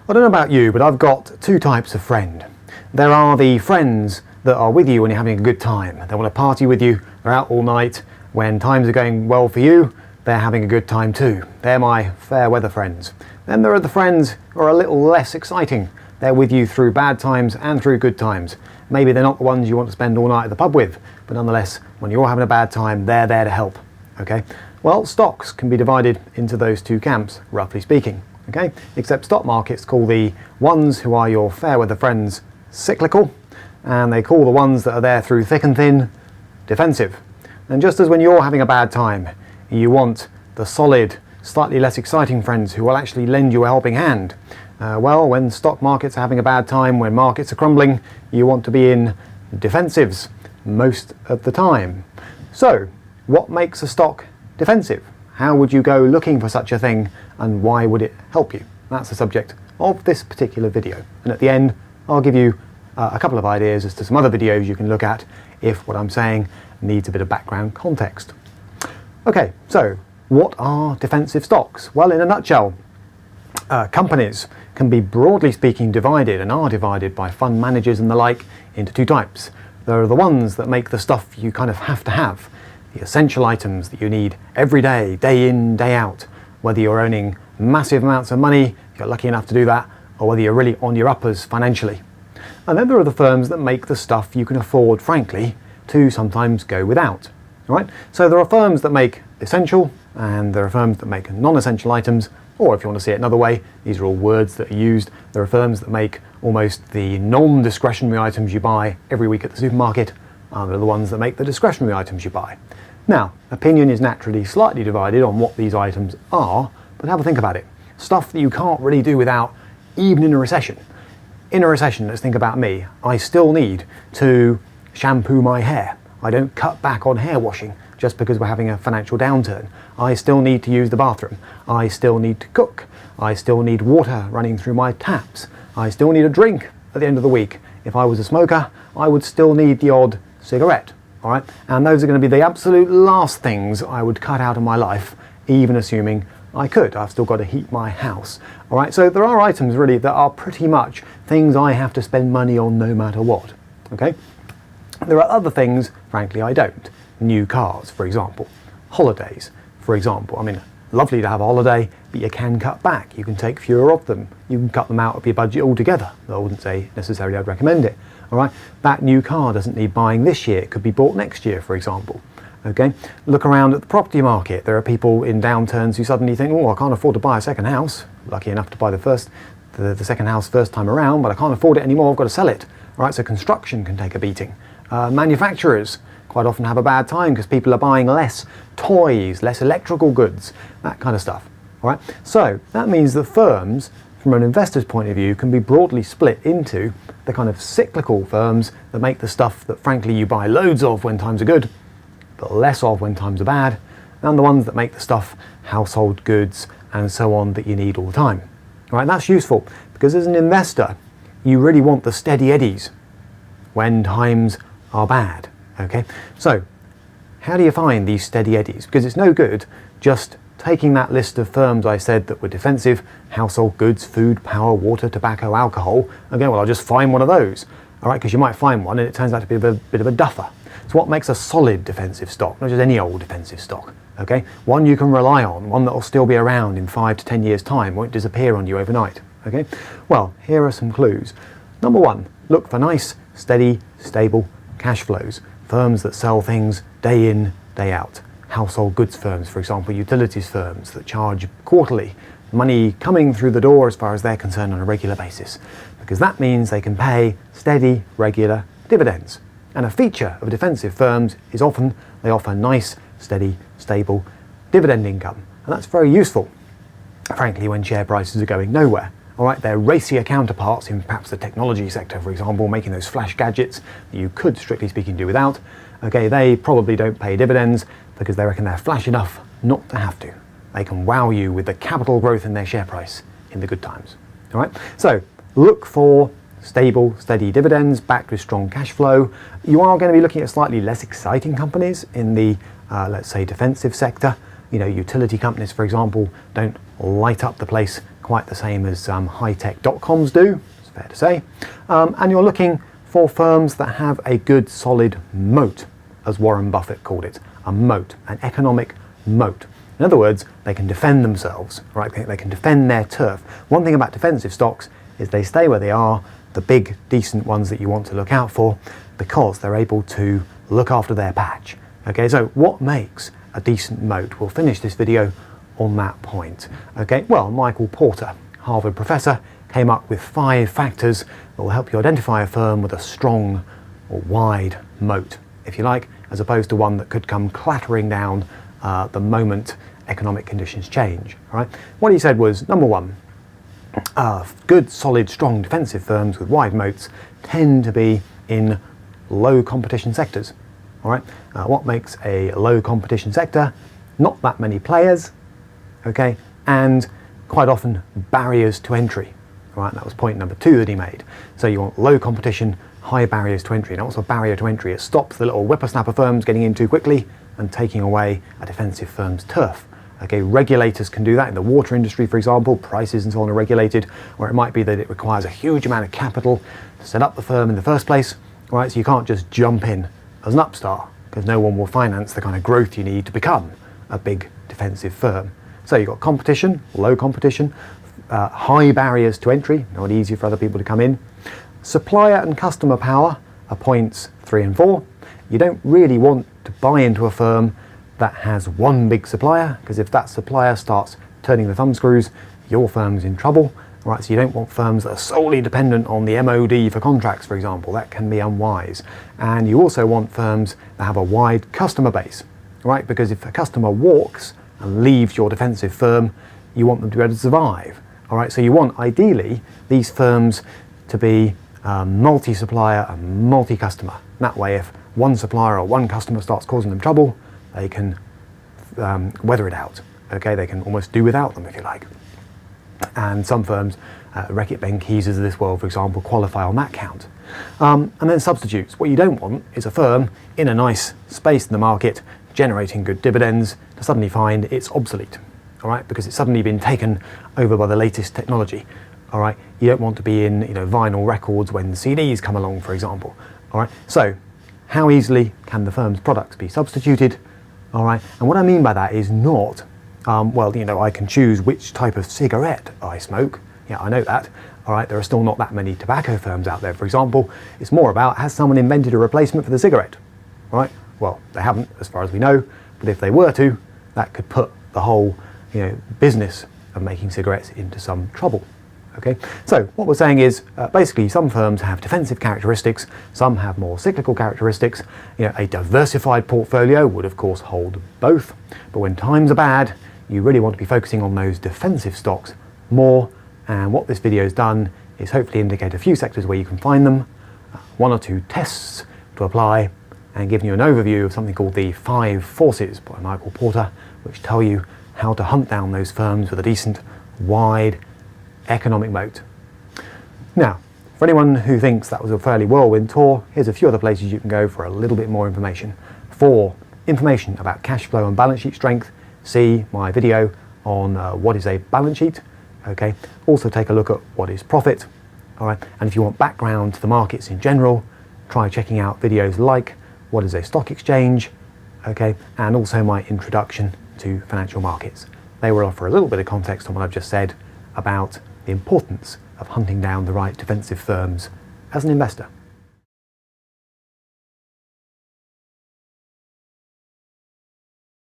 I don't know about you, but I've got two types of friend. There are the friends that are with you when you're having a good time. They want to party with you, they're out all night. When times are going well for you, they're having a good time too. They're my fair weather friends. Then there are the friends who are a little less exciting. They're with you through bad times and through good times. Maybe they're not the ones you want to spend all night at the pub with, but nonetheless, when you're having a bad time, they're there to help. Okay? Well, stocks can be divided into those two camps, roughly speaking. Okay? Except stock markets call the ones who are your fair weather friends cyclical, and they call the ones that are there through thick and thin defensive. And just as when you're having a bad time, you want the solid, slightly less exciting friends who will actually lend you a helping hand. Well, when stock markets are having a bad time, when markets are crumbling, you want to be in defensives most of the time. So, what makes a stock defensive? How would you go looking for such a thing, and why would it help you? That's the subject of this particular video. And at the end, I'll give you a couple of ideas as to some other videos you can look at if what I'm saying needs a bit of background context. Okay, so what are defensive stocks? Well, in a nutshell, companies can be broadly speaking divided and are divided by fund managers and the like into two types. There are the ones that make the stuff you kind of have to have, the essential items that you need every day, day in, day out, whether you're owning massive amounts of money, if you're lucky enough to do that, or whether you're really on your uppers financially. And then there are the firms that make the stuff you can afford, frankly, to sometimes go without. Right? So there are firms that make essential, and there are firms that make non-essential items, or if you want to see it another way, these are all words that are used. There are firms that make almost the non-discretionary items you buy every week at the supermarket, and there are the ones that make the discretionary items you buy. Now, opinion is naturally slightly divided on what these items are, but have a think about it. Stuff that you can't really do without, even in a recession. In a recession, let's think about me. I still need to shampoo my hair. I don't cut back on hair washing just because we're having a financial downturn. I still need to use the bathroom. I still need to cook. I still need water running through my taps. I still need a drink at the end of the week. If I was a smoker, I would still need the odd cigarette. All right? And those are going to be the absolute last things I would cut out of my life, even assuming I could. I've still got to heat my house. All right? So there are items really that are pretty much things I have to spend money on no matter what. Okay? There are other things, frankly, I don't. New cars, for example. Holidays, for example. I mean, lovely to have a holiday, but you can cut back. You can take fewer of them. You can cut them out of your budget altogether. I wouldn't say necessarily I'd recommend it. All right, that new car doesn't need buying this year. It could be bought next year, for example. Okay, look around at the property market. There are people in downturns who suddenly think, oh, I can't afford to buy a second house. Lucky enough to buy the second house first time around, but I can't afford it anymore. I've got to sell it. All right, so construction can take a beating. Manufacturers quite often have a bad time because people are buying less toys, less electrical goods, that kind of stuff. All right, so that means that firms, from an investor's point of view, can be broadly split into the kind of cyclical firms that make the stuff that frankly you buy loads of when times are good, but less of when times are bad, and the ones that make the stuff, household goods and so on, that you need all the time. All right, that's useful because as an investor, you really want the steady eddies when times are bad. Okay, so how do you find these steady eddies? Because it's no good just taking that list of firms I said that were defensive, household goods, food, power, water, tobacco, alcohol, and go, well, I'll just find one of those. All right, because you might find one and it turns out to be a bit of a duffer. So what makes a solid defensive stock? Not just any old defensive stock. Okay, one you can rely on, one that will still be around in 5 to 10 years' time, won't disappear on you overnight. Okay, well, here are some clues. Number one, look for nice, steady, stable cash flows. Firms that sell things day in, day out. Household goods firms, for example, utilities firms that charge quarterly, money coming through the door as far as they're concerned on a regular basis, because that means they can pay steady, regular dividends. And a feature of defensive firms is often they offer nice, steady, stable dividend income. And that's very useful, frankly, when share prices are going nowhere. All right, they're racier counterparts in perhaps the technology sector, for example, making those flash gadgets that you could, strictly speaking, do without. Okay, they probably don't pay dividends because they reckon they're flash enough not to have to. They can wow you with the capital growth in their share price in the good times. All right, so look for stable, steady dividends backed with strong cash flow. You are going to be looking at slightly less exciting companies in the, let's say, defensive sector. You know, utility companies, for example, don't light up the place quite the same as high-tech dot-coms do, it's fair to say, and you're looking for firms that have a good solid moat, as Warren Buffett called it, a moat, an economic moat. In other words, they can defend themselves, right? They can defend their turf. One thing about defensive stocks is they stay where they are, the big, decent ones that you want to look out for, because they're able to look after their patch. Okay, so what makes a decent moat? We'll finish this video on that point. Okay, well, Michael Porter, Harvard professor, came up with 5 factors that will help you identify a firm with a strong or wide moat, if you like, as opposed to one that could come clattering down the moment economic conditions change. Right? What he said was, number 1, good, solid, strong defensive firms with wide moats tend to be in low competition sectors. All right? What makes a low competition sector? Not that many players, okay, and quite often barriers to entry. Right? That was point number 2 that he made. So you want low competition, high barriers to entry. Now what's a barrier to entry? It stops the little whippersnapper firms getting in too quickly and taking away a defensive firm's turf. Okay, regulators can do that in the water industry, for example. Prices and so on are regulated, or it might be that it requires a huge amount of capital to set up the firm in the first place. Right, so you can't just jump in as an upstart because no one will finance the kind of growth you need to become a big defensive firm. So you've got competition, low competition, high barriers to entry, not easy for other people to come in. Supplier and customer power are points 3 and 4. You don't really want to buy into a firm that has one big supplier, because if that supplier starts turning the thumbscrews, your firm's in trouble. Right, so you don't want firms that are solely dependent on the MOD for contracts, for example. That can be unwise. And you also want firms that have a wide customer base, right? Because if a customer walks and leaves your defensive firm, you want them to be able to survive. All right, so you want, ideally, these firms to be multi-supplier and multi-customer. That way, if one supplier or one customer starts causing them trouble, they can weather it out. Okay, they can almost do without them, if you like. And some firms, Reckitt Benckises of this world, for example, qualify on that count. And then substitutes. What you don't want is a firm in a nice space in the market, generating good dividends, to suddenly find it's obsolete. All right, because it's suddenly been taken over by the latest technology. All right, you don't want to be in vinyl records when CDs come along, for example. All right, so how easily can the firm's products be substituted? All right, and what I mean by that is not, I can choose which type of cigarette I smoke. Yeah, I know that. All right, there are still not that many tobacco firms out there, for example. It's more about, has someone invented a replacement for the cigarette? All right, well, they haven't, as far as we know, but if they were to, that could put the whole business of making cigarettes into some trouble. Okay, so what we're saying is basically some firms have defensive characteristics, some have more cyclical characteristics. A diversified portfolio would of course hold both, but when times are bad, you really want to be focusing on those defensive stocks more. And what this video has done is hopefully indicate a few sectors where you can find them, 1 or 2 tests to apply, and giving you an overview of something called the 5 Forces by Michael Porter, which tell you how to hunt down those firms with a decent, wide economic moat. Now, for anyone who thinks that was a fairly whirlwind tour, here's a few other places you can go for a little bit more information. For information about cash flow and balance sheet strength, see my video on what is a balance sheet. Okay. Also take a look at what is profit. All right. And if you want background to the markets in general, try checking out videos like what is a stock exchange. Okay. And also my introduction to financial markets. They will offer a little bit of context on what I've just said about the importance of hunting down the right defensive firms as an investor.